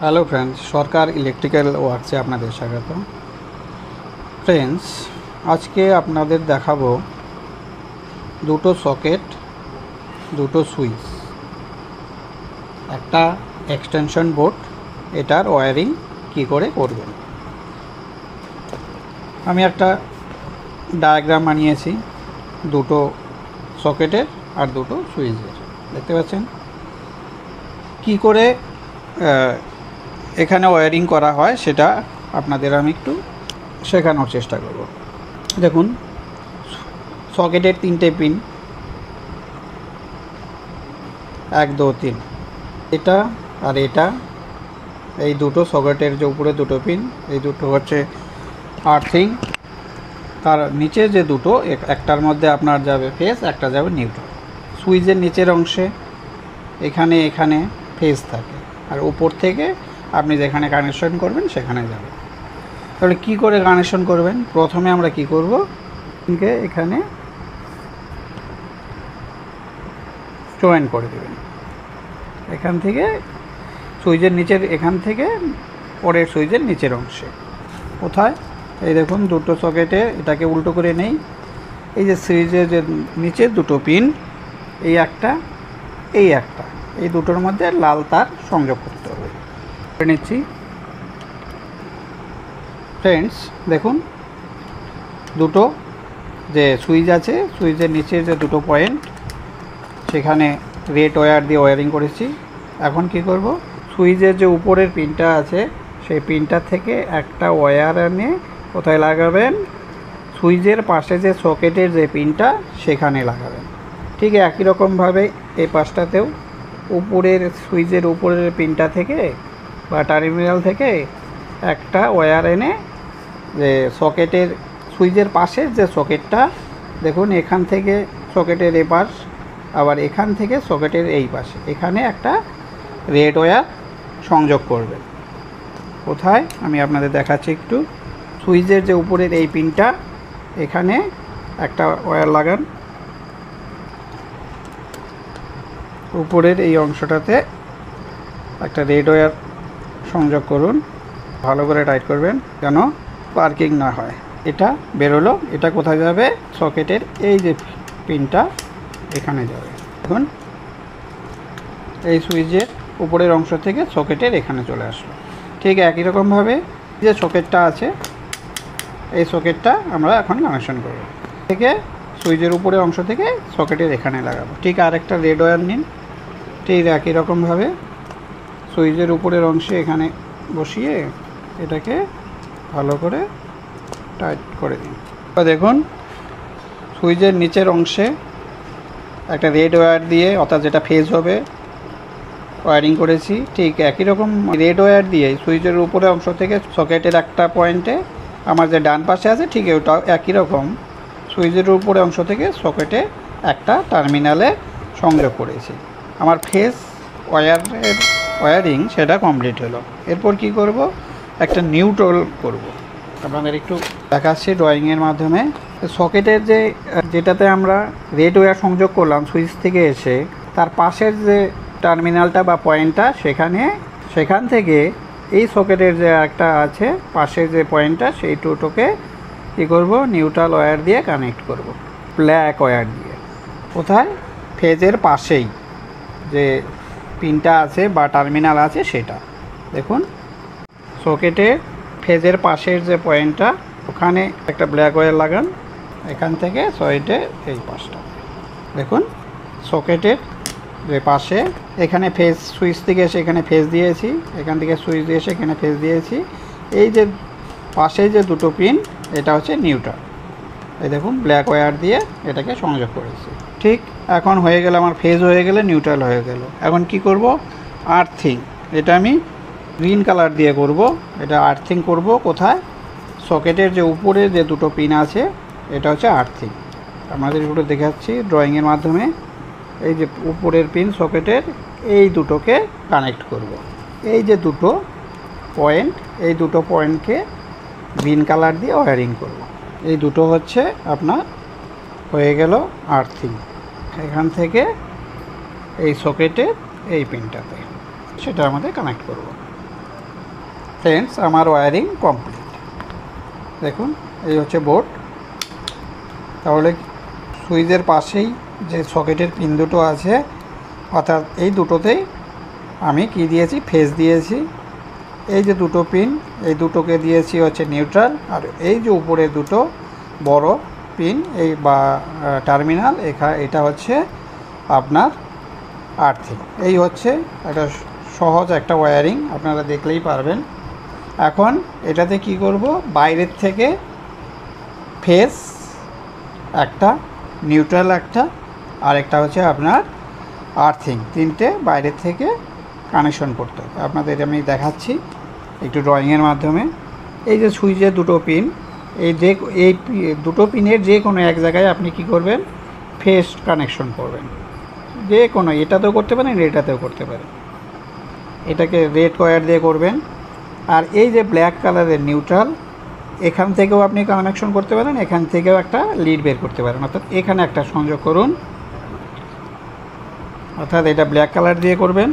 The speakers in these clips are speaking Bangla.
হ্যালো ফ্রেন্ডস, সরকার ইলেকট্রিক্যাল ওয়ার্কসে আপনাদের স্বাগত। ফ্রেন্ডস, আজকে আপনাদের দেখাবো দুটো সকেট, দুটো সুইচ, একটা এক্সটেনশন বোর্ড, এটার ওয়্যারিং কি করে করবেন। আমি একটা ডায়াগ্রাম বানিয়েছি দুটো সকেটের আর দুটো সুইচের। দেখতে পাচ্ছেন কি করে এখানে ওয়্যারিং করা হয় সেটা আপনাদের আমি একটু শেখানোর চেষ্টা করব। দেখুন, সকেটের তিনটে পিন, 1 2 3, এটা আর এটা, এই দুটো সকেটের যে উপরে দুটো পিন, এই দুটো হচ্ছে আর্থিং। তার নিচে যে দুটো, একটার মধ্যে আপনার যাবে ফেজ, একটা যাবে নিউট্রাল। সুইচের নিচের অংশে এখানে এখানে ফেজ থাকে, আর উপর থেকে আপনি যেখানে কানেকশন করবেন সেখানে যাবে। তাহলে কি করে কানেকশন করবেন? প্রথমে আমরা কি করব, এখানে জয়েন করে দেবেন। এখান থেকে সুইচের নিচের, এখান থেকে পরের সুইচের নিচের অংশে। কোথায়? এই দেখুন, দুটো সকেটে এটাকে উল্টো করে নেই। এই যে সুইচের যে নিচের দুটো পিন, এই একটা, এই একটা, এই দুটোর মধ্যে লাল তার সংযোগ করতে হবে। করে নিচ্ছি। ফ্রেন্ডস, দেখুন দুটো যে সুইচ আছে, সুইচের নিচে যে দুটো পয়েন্ট, সেখানে রেড ওয়্যার দিয়ে ওয়্যারিং করেছি। এখন কি করব, সুইচের যে উপরের পিনটা আছে সেই পিনটা থেকে একটা ওয়্যার এনে কোথায় লাগাবেন? সুইচের পাশে যে সকেটের যে পিনটা সেখানে লাগাবেন। ঠিক একই রকমভাবে এই পাশটাতেও উপরের সুইচের উপরের পিনটা থেকে বা টার্মিনাল থেকে একটা ওয়্যার এনে যে সকেটের, সুইচের পাশের যে সকেটটা, দেখুন এখান থেকে সকেটের এই পাশ, আবার এখান থেকে সকেটের এই পাশে, এখানে একটা রেড ওয়্যার সংযোগ করবেন। কোথায়? আমি আপনাদের দেখাচ্ছি একটু। সুইচের যে উপরের এই পিনটা, এখানে একটা ওয়্যার লাগান, উপরের এই অংশটাতে একটা রেড ওয়্যার সংযোগ করুন। ভালো করে টাইট করবেন যেন পার্কিং না হয়। এটা বেরোলো, এটা কোথায় যাবে? সকেটের এই যে পিনটা এখানে যাবে। দেখুন এই সুইচের উপরের অংশ থেকে সকেটের এখানে চলে আসলো। ঠিক একই রকমভাবে যে সকেটটা আছে, এই সকেটটা আমরা এখন কানেকশন করব। থেকে সুইচের উপরের অংশ থেকে সকেটের এখানে লাগাবো। ঠিক আরেকটা রেড ওয়্যার নিন, ঠিক একই রকমভাবে সুইচের উপরের অংশে এখানে বসিয়ে এটাকে ভালো করে টাইট করে দিন। দেখুন সুইচের নিচের অংশে একটা রেড ওয়্যার দিয়ে, অর্থাৎ যেটা ফেজ হবে, ওয়্যারিং করেছি। ঠিক একই রকম রেড ওয়্যার দিয়ে সুইচের উপরের অংশ থেকে সকেটের একটা পয়েন্টে, আমার যে ডান পাশে আছে ঠিক ওটাও একই রকম সুইচের উপরে অংশ থেকে সকেটে একটা টার্মিনালে সংযোগ করেছি। আমার ফেজ ওয়্যারের ওয়্যারিং সেটা কমপ্লিট হলো। এরপর কি করব, একটা নিউট্রাল করব। আপনাদের একটু দেখাচ্ছি ড্রয়িংয়ের মাধ্যমে। সকেটের যেটাতে আমরা রেড ওয়্যার সংযোগ করলাম সুইচ থেকে এসে, তার পাশের যে টার্মিনালটা বা পয়েন্টটা, সেখান থেকে এই সকেটের যে একটা আছে পাশের যে পয়েন্টটা, সেই দুটোকে কী করব, নিউট্রাল ওয়্যার দিয়ে কানেক্ট করব, ব্ল্যাক ওয়্যার দিয়ে। কোথায়? ফেজের পাশেই যে পিনটা আছে বা টার্মিনাল আছে সেটা। দেখুন সকেটের ফেজের পাশের যে পয়েন্টটা, ওখানে একটা ব্ল্যাক ওয়্যার লাগান, এখান থেকে সকেটের এই পাশটা। দেখুন সকেটের যে পাশে, এখানে ফেজ, সুইচ থেকে এসে এখানে ফেজ দিয়েছি, এখান থেকে সুইচ দিয়ে এসে এখানে ফেজ দিয়েছি। এই যে পাশে যে দুটো পিন, এটা হচ্ছে নিউট্রাল। এই দেখুন ব্ল্যাক ওয়্যার দিয়ে এটাকে সংযোগ করেছি। ঠিক এখন হয়ে গেল, আমার ফেজ হয়ে গেলে নিউট্রাল হয়ে গেল। এখন কি করব, আর্থিং। এটা আমি গ্রিন কালার দিয়ে করব। এটা আর্থিং করব কোথায়? সকেটের যে উপরে যে দুটো পিন আছে, এটা হচ্ছে আর্থিং। আমাদের একটু দেখাচ্ছি ড্রয়িংয়ের মাধ্যমে। এই যে উপরের পিন সকেটের, এই দুটোকে কানেক্ট করব। এই যে দুটো পয়েন্ট, এই দুটো পয়েন্টকে গ্রিন কালার দিয়ে ওয়্যারিং করব। এই দুটো হচ্ছে আপনার হয়ে গেল আর্থিং। এখান থেকে এই সকেটের এই পিনটাতে সেটা আমাদের কানেক্ট করব। ফ্রেন্ডস আমার ওয়্যারিং কমপ্লিট। দেখুন এই হচ্ছে বোর্ড। তাহলে সুইচের পাশেই যে সকেটের পিন দুটো আছে, অর্থাৎ এই দুটোতেই আমি কি দিয়েছি, ফেজ দিয়েছি। এই যে দুটো পিন, এই দুটোকে দিয়েছি হচ্ছে নিউট্রাল, আর এই যে উপরে দুটো বড় পিন এই বা টার্মিনাল, এটা হচ্ছে আপনার আর্থিং। এই হচ্ছে একটা সহজ একটা ওয়্যারিং, আপনারা দেখলেই পারবেন। এখন এটাতে কি করব, বাইরের থেকে ফেজ একটা, নিউট্রাল একটা, আর একটা হচ্ছে আপনার আর্থিং, তিনটে বাইরের থেকে কানেকশন করতে হবে। আপনাদের আমি দেখাচ্ছি একটু ড্রয়িংয়ের মাধ্যমে। এই যে সুইচের দুটো পিন, এই দুটো পিনের যে কোনো এক জায়গায় আপনি কি করবেন, ফেজ কানেকশন করবেন। যে কোনো, এটাতেও করতে পারেন, এটাতেও করতে পারেন। এটাকে রেড ওয়্যার দিয়ে করবেন। আর এই যে ব্ল্যাক কালারের নিউট্রাল, এখান থেকেও আপনি কানেকশন করতে পারেন, এখান থেকেও একটা লিড বের করতে পারেন। অর্থাৎ এখানে একটা সংযোগ করুন, অর্থাৎ এটা ব্ল্যাক কালার দিয়ে করবেন,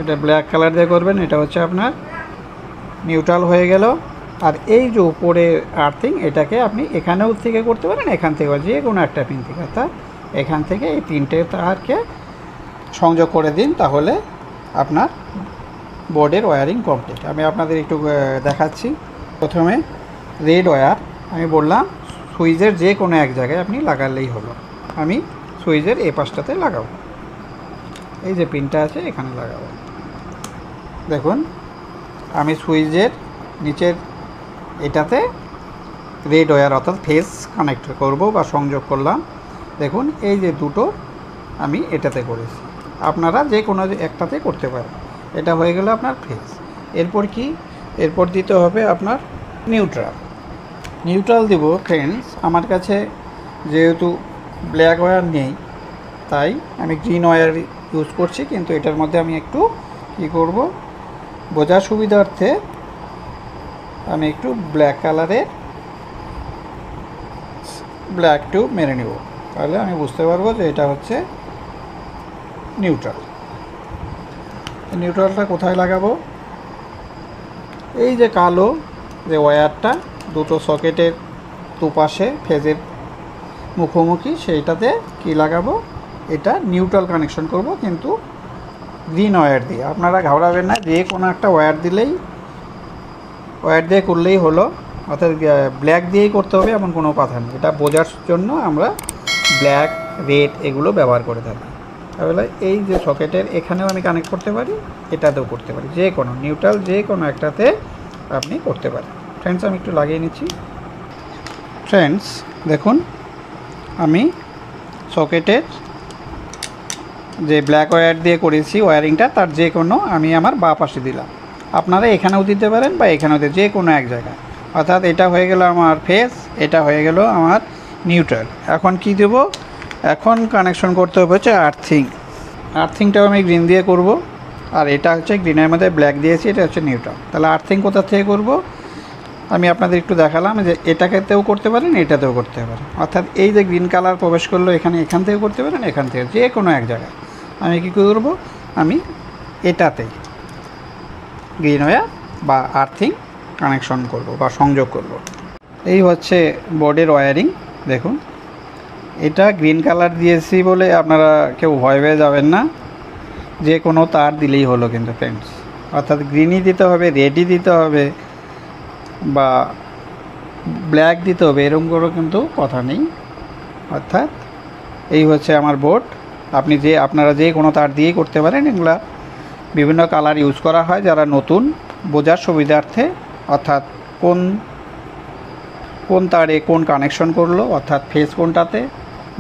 এটা ব্ল্যাক কালার দিয়ে করবেন। এটা হচ্ছে আপনার নিউট্রাল হয়ে গেল। আর এই যে উপরে আর্থিং, এটাকে আপনি এখানেও থেকে করতে পারেন, এখান থেকে, যে কোনো একটা পিন থেকে, অর্থাৎ এখান থেকে এই তিনটে তারকে সংযোগ করে দিন, তাহলে আপনার বোর্ডের ওয়্যারিং কমপ্লিট। আমি আপনাদের একটু দেখাচ্ছি। প্রথমে রেড ওয়্যার আমি বললাম সুইচের যে কোনো এক জায়গায় আপনি লাগালেই হলো। আমি সুইচের এই পাশটাতে লাগাবো, এই যে পিনটা আছে এখানে লাগাবো। দেখুন আমি সুইচের নিচের এটাতে রেড ওয়্যার অর্থাৎ ফেজ কানেক্ট করব বা সংযোগ করলাম। দেখুন এই যে দুটো আমি এটাতে করেছি, আপনারা যে কোনো একটাতে করতে পারেন। এটা হয়ে গেল আপনার ফেজ। এরপর কি, এরপর দিতে হবে আপনার নিউট্রাল। নিউট্রাল দেব ফ্রেন্ডস, আমার কাছে যেহেতু ব্ল্যাক ওয়্যার নেই তাই আমি গ্রিন ওয়্যার ইউজ করছি, কিন্তু এটার মধ্যে আমি একটু কি করব, বোঝার সুবিধার্থে আমি একটু ব্ল্যাক কালারের ব্ল্যাক টিউব মেরে নেব, তাহলে আমি বুঝতে পারবো যে এটা হচ্ছে নিউট্রাল। নিউট্রালটা কোথায় লাগাবো, এই যে কালো যে ওয়্যারটা দুটো সকেটের দুপাশে ফেজের মুখোমুখি, সেইটাতে কি লাগাবো, এটা নিউট্রাল কানেকশন করব, কিন্তু গ্রিন ওয়্যার দিয়ে। আপনারা ঘাবড়াবেন না, যে কোনো একটা ওয়্যার দিলেই, ওয়্যার দিয়ে করলেই হলো, অর্থাৎ ব্ল্যাক দিয়েই করতে হবে এমন কোনো কথা নেই। এটা বোঝার জন্য আমরা ব্ল্যাক, রেড এগুলো ব্যবহার করে থাকি। তাহলে এই যে সকেটের এখানেও আমি কানেক্ট করতে পারি, এটাতেও করতে পারি, যে কোনো নিউট্রাল যে কোনো একটাতে আপনি করতে পারেন। ফ্রেন্ডস আমি একটু লাগিয়ে নিচ্ছি। ফ্রেন্ডস দেখুন আমি সকেটের যে ব্ল্যাক ওয়্যার দিয়ে করেছি ওয়্যারিংটা, তার যে কোনো আমি আমার বাঁ পাশে দিলাম। আপনারা এখানেও দিতে পারেন বা এখানেও যে কোনো এক জায়গায়। অর্থাৎ এটা হয়ে গেল আমার ফেজ, এটা হয়ে গেল আমার নিউট্রাল। এখন কি দেব, এখন কানেকশন করতে হবে হচ্ছে আর্থিং। আর্থিংটাও আমি গ্রিন দিয়ে করব, আর এটা হচ্ছে গ্রিনের মধ্যে ব্ল্যাক দিয়েছি, এটা হচ্ছে নিউট্রাল। তাহলে আর্থিং কোথা থেকে করব, আমি আপনাদের একটু দেখালাম যে এটাকেতেও করতে পারেন, এটাতেও করতে পারেন। অর্থাৎ এই যে গ্রিন কালার প্রবেশ করলো এখানে, এখান থেকে করতে পারেন, এখান থেকে, যে কোনো এক জায়গায়। আমি কী করব, আমি এটাতে গ্রিন ওয়্যার বা আর্থিং কানেকশন করব বা সংযোগ করব। এই হচ্ছে বোর্ডের ওয়্যারিং। দেখুন এটা গ্রিন কালার দিয়েছি বলে আপনারা কেউ ভয় পেয়ে যাবেন না, যে কোনো তার দিলেই হলো কিন্তু ফ্রেন্ডস। অর্থাৎ গ্রিনই দিতে হবে, রেডই দিতে হবে বা ব্ল্যাক দিতে হবে, এরকম করে কিন্তু কথা নেই। অর্থাৎ এই হচ্ছে আমার বোর্ড। আপনারা যে কোনো তার দিয়েই করতে পারেন। এগুলা বিভিন্ন কালার ইউজ করা হয় যারা নতুন, বোঝার সুবিধার্থে। অর্থাৎ কোন তারে কোন কানেকশন করলো, অর্থাৎ ফেজ কোনটাতে,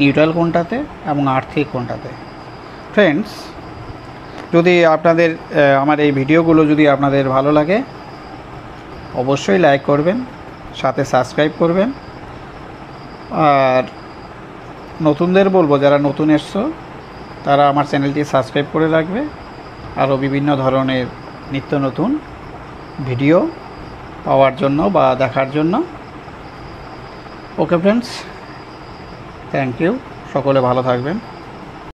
নিউট্রাল কোনটাতে এবং আর্থিং কোনটাতে। ফ্রেন্ডস যদি আপনাদের আমার এই ভিডিওগুলো যদি আপনাদের ভালো লাগে অবশ্যই লাইক করবেন, সাথে সাবস্ক্রাইব করবেন। আর নতুনদের বলবো, যারা নতুন এসছো তারা আমার চ্যানেলটি সাবস্ক্রাইব করে রাখবে, আরও বিভিন্ন ধরনের নিত্য নতুন ভিডিও পাওয়ার জন্য বা দেখার জন্য। ওকে ফ্রেন্ডস, থ্যাংক ইউ, সকলে ভালো থাকবেন।